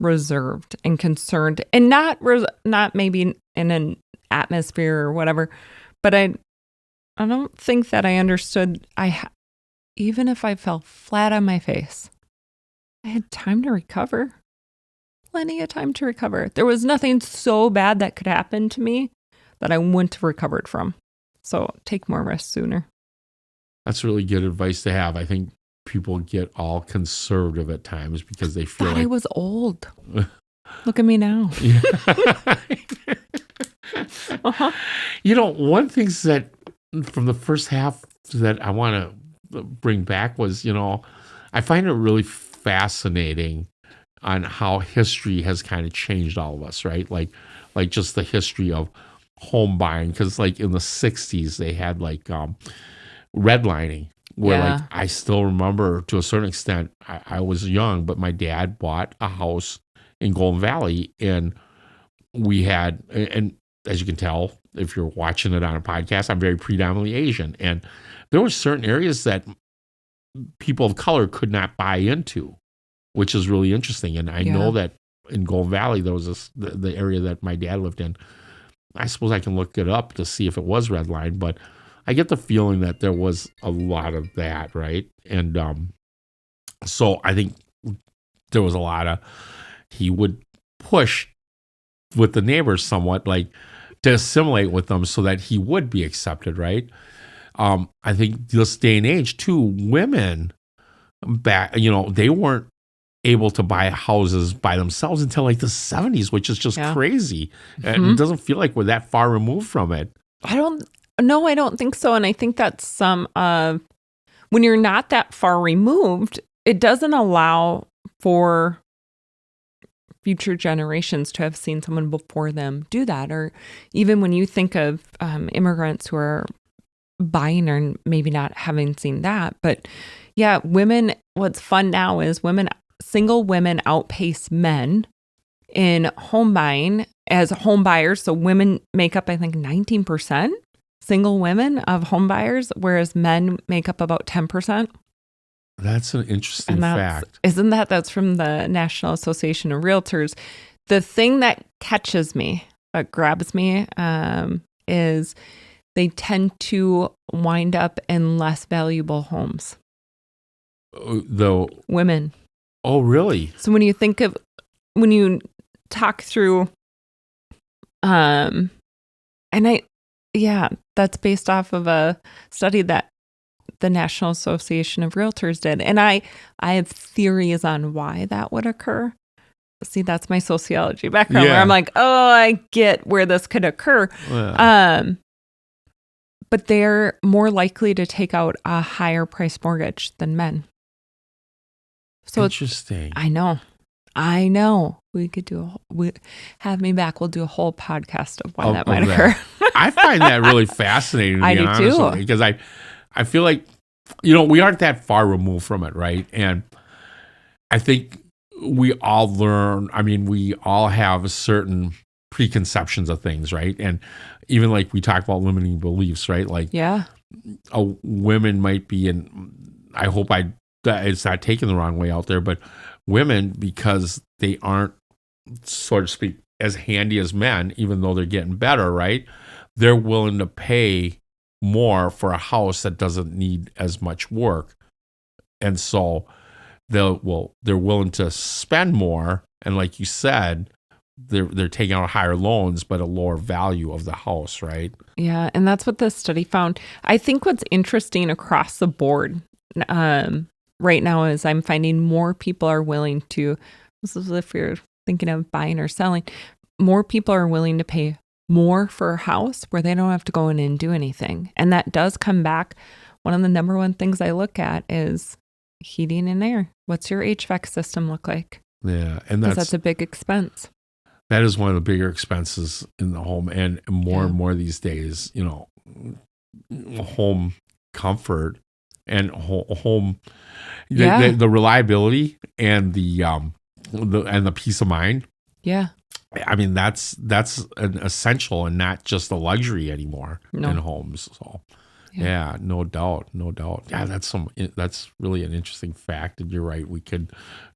reserved and concerned, and not maybe in an atmosphere or whatever, but I don't think that I understood. Even if I fell flat on my face, I had time to recover. Plenty of time to recover. There was nothing so bad that could happen to me that I wouldn't have recovered from. So take more risks sooner. That's really good advice to have. I think people get all conservative at times because they feel like I was old. Look at me now. One thing that from the first half that I want to bring back was, I find it really fascinating on how history has kind of changed all of us, right? Like just the history of home buying, because like in the 60s they had like redlining, where like I still remember to a certain extent, I was young, but my dad bought a house in Golden Valley, and we had, and as you can tell if you're watching it on a podcast, I'm very predominantly Asian, and there were certain areas that people of color could not buy into, which is really interesting. And I know that in Golden Valley there was the area that my dad lived in. I suppose I can look it up to see if it was redlined, but I get the feeling that there was a lot of that, right? And so I think there was a lot of, he would push with the neighbors somewhat, like to assimilate with them so that he would be accepted, right? I think this day and age too, women back, they weren't able to buy houses by themselves until like the 70s, which is just crazy. And it doesn't feel like we're that far removed from it. I don't think so. And I think that's when you're not that far removed, it doesn't allow for future generations to have seen someone before them do that. Or even when you think of immigrants who are buying or maybe not having seen that. But yeah, women, what's fun now is single women outpace men in home buying as home buyers. So women make up, I think, 19% single women of home buyers, whereas men make up about 10%. That's an interesting fact. That's from the National Association of Realtors. The thing that catches me, that grabs me, is they tend to wind up in less valuable homes. Though women. Oh, really? So when you talk through, that's based off of a study that the National Association of Realtors did. And I have theories on why that would occur. See, that's my sociology background where I'm like, oh, I get where this could occur. Yeah. But they're more likely to take out a higher price mortgage than men. So interesting. I know. We could have me back. We'll do a whole podcast of why that might occur. I find that really fascinating, to be honest with you, because I feel like, we aren't that far removed from it, right? And I think we all we all have certain preconceptions of things, right? And even like we talk about limiting beliefs, right? Like, women might be I hope it's not taken the wrong way out there, but women, because they aren't, so to speak, as handy as men, even though they're getting better, right? They're willing to pay more for a house that doesn't need as much work. And so they're willing to spend more. And like you said, they're taking out higher loans, but a lower value of the house, right? Yeah. And that's what this study found. I think what's interesting across the board right now is I'm finding more people are willing to, this is if you're thinking of buying or selling, more people are willing to pay more for a house where they don't have to go in and do anything. And that does come back. One of the number one things I look at is heating and air. What's your HVAC system look like? Yeah. And that's a big expense. That is one of the bigger expenses in the home. And more and more these days, home comfort and home, the reliability and the peace of mind. Yeah. I mean, that's an essential and not just a luxury anymore in homes. So, no doubt. Yeah, that's really an interesting fact. And you're right. We could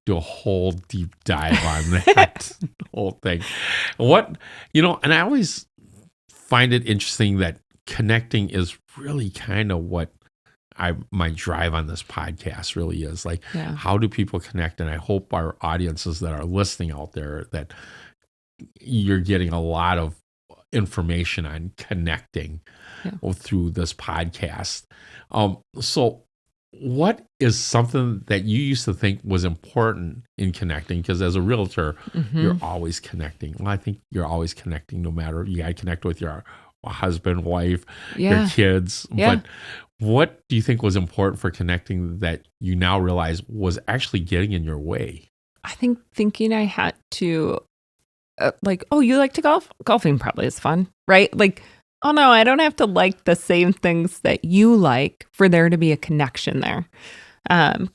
do a whole deep dive on that whole thing. And I always find it interesting that connecting is really kind of what my drive on this podcast really is. Like, how do people connect? And I hope our audiences that are listening out there, that you're getting a lot of information on connecting through this podcast. So what is something that you used to think was important in connecting? Because as a realtor, you're always connecting. Well, I think you're always connecting no matter. You got to connect with your husband, wife, your kids. But what do you think was important for connecting that you now realize was actually getting in your way? I think thinking I had to you like to golf? Golfing probably is fun, right? Like, oh no, I don't have to like the same things that you like for there to be a connection there.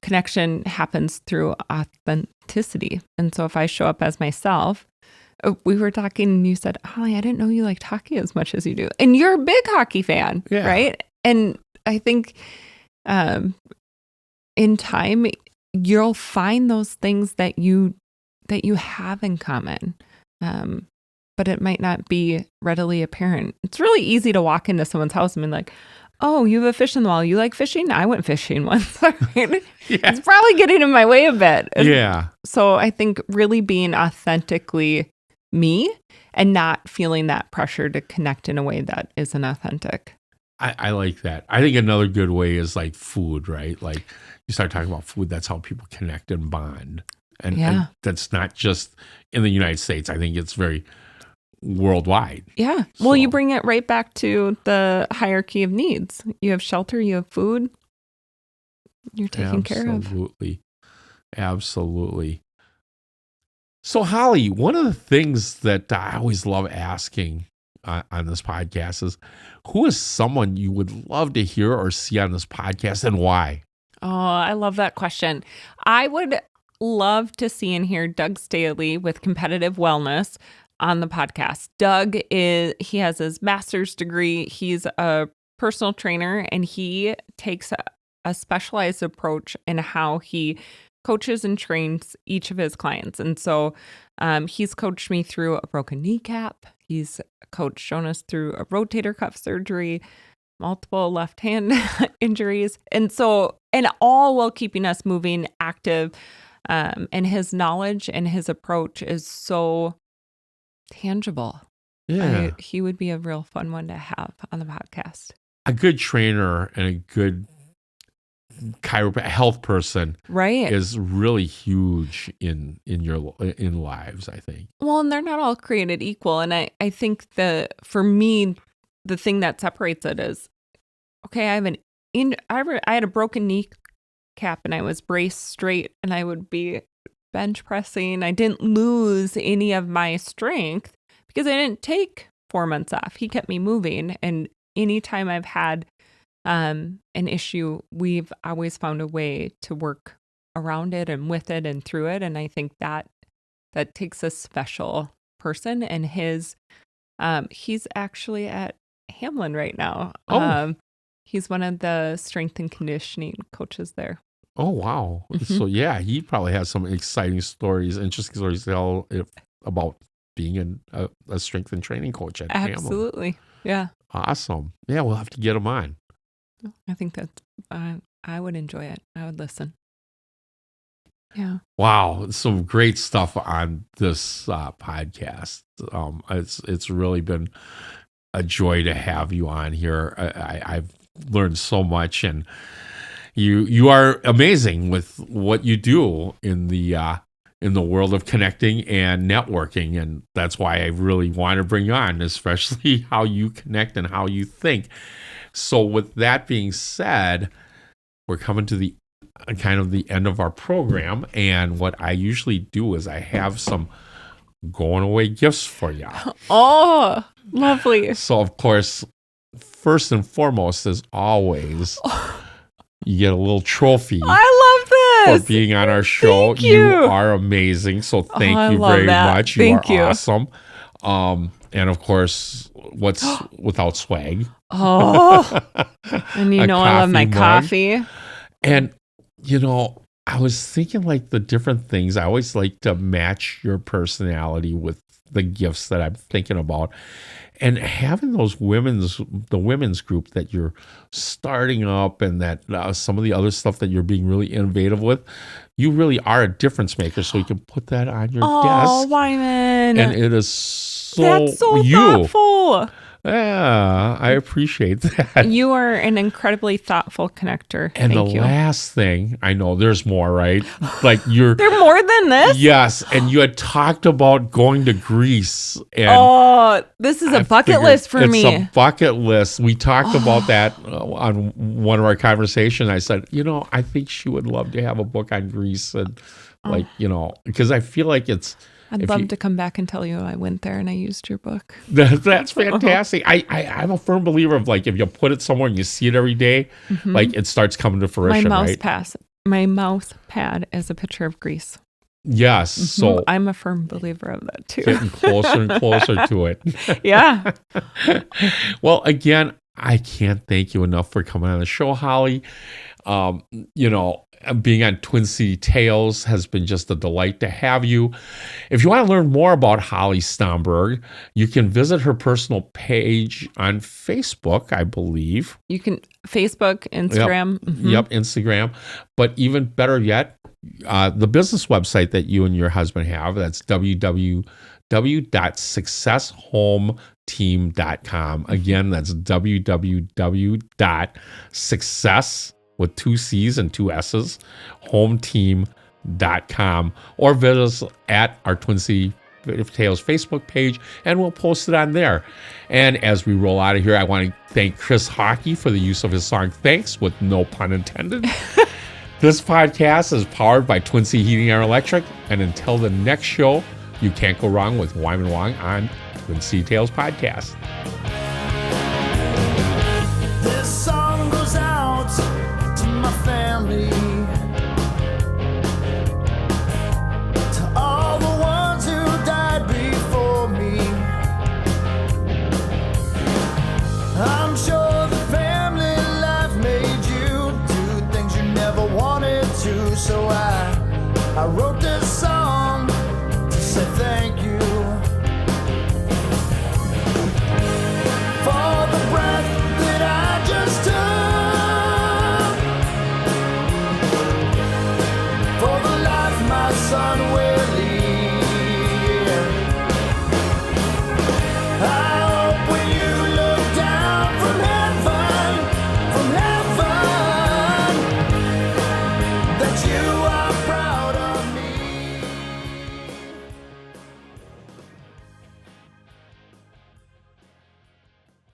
Connection happens through authenticity. And so if I show up as myself, we were talking and you said, Holly, I didn't know you liked hockey as much as you do. And you're a big hockey fan, right? And I think in time, you'll find those things that you have in common. But it might not be readily apparent. It's really easy to walk into someone's house and be like, oh, you have a fish in the wall. You like fishing? I went fishing once. It's probably getting in my way a bit. Yeah. So I think really being authentically me and not feeling that pressure to connect in a way that isn't authentic. I like that. I think another good way is like food, right? Like you start talking about food, that's how people connect and bond. And that's not just in the United States. I think it's very worldwide. Yeah. Well, you bring it right back to the hierarchy of needs. You have shelter, you have food. You're taken care of. Absolutely. So, Holly, one of the things that I always love asking on this podcast is, who is someone you would love to hear or see on this podcast, and why? Oh, I love that question. I would love to see and hear Doug Staley with Competitive Wellness on the podcast. Doug he has his master's degree. He's a personal trainer, and he takes a specialized approach in how he coaches and trains each of his clients. And so he's coached me through a broken kneecap. He's coached Jonas through a rotator cuff surgery, multiple left hand injuries. And all while keeping us moving, active. And his knowledge and his approach is so tangible. Yeah. He would be a real fun one to have on the podcast. A good trainer and a good health person, right, is really huge in lives, I think. Well, and they're not all created equal. And I think for me, the thing that separates it is, okay, I had a broken kneecap and I was braced straight and I would be bench pressing. I didn't lose any of my strength because I didn't take 4 months off. He kept me moving. And anytime I've had an issue, we've always found a way to work around it and with it and through it. And I think that takes a special person. And he's actually at Hamlin right now. He's one of the strength and conditioning coaches there. Oh, wow. Mm-hmm. So yeah, he probably has some interesting stories to tell about being a strength and training coach at Hamlin. Absolutely. Yeah. Awesome. Yeah, we'll have to get him on. I think that I would enjoy it. I would listen. Yeah. Wow, some great stuff on this podcast. It's really been a joy to have you on here. I've learned so much, and you are amazing with what you do in the world of connecting and networking, and that's why I really want to bring you on, especially how you connect and how you think. So with that being said, we're coming to the kind of the end of our program, and what I usually do is I have some going away gifts for you. Oh, lovely. So of course, first and foremost, as always, you get a little trophy. I love this. For being on our show. Thank you. You are amazing. So thank you very much. Thank you. Awesome. And of course, what's without swag? Oh, and I love my coffee. And, I was thinking like the different things. I always like to match your personality with the gifts that I'm thinking about. And having the women's group that you're starting up, and that some of the other stuff that you're being really innovative with, you really are a difference maker. So you can put that on your desk. Oh, Wyman. And it is that's so thoughtful. Yeah, I appreciate that. You are an incredibly thoughtful connector. And Thank you. Last thing, I know there's more, right? Like They're more than this? Yes, and you had talked about going to Greece. And this is a bucket list for me. It's a bucket list. We talked about that on one of our conversations. I said, I think she would love to have a book on Greece, and because I feel like I'd love to come back and tell you I went there and I used your book. That's fantastic. I'm a firm believer of like, if you put it somewhere and you see it every day, like it starts coming to fruition, My mouse pad is a picture of Greece. Yes. So I'm a firm believer of that too. Getting closer and closer to it. Yeah. Well, again, I can't thank you enough for coming on the show, Holly. Being on Twin City Tales has been just a delight to have you. If you want to learn more about Holly Stomberg, you can visit her personal page on Facebook, I believe. You can Facebook, Instagram. Yep, Instagram. But even better yet, the business website that you and your husband have, that's www.successhometeam.com. Again, that's www.success with 2 C's and 2 S's, hometeam.com, or visit us at our Twin City Tales Facebook page, and we'll post it on there. And as we roll out of here, I want to thank Chris Hockey for the use of his song Thanks, with no pun intended. This podcast is powered by Twin City Heating Air Electric. And until the next show, you can't go wrong with Wyman Wong on Twin City Tales Podcast. This song goes out to my family, to all the ones who died before me. I'm sure the family life made you do things you never wanted to, so I wrote this song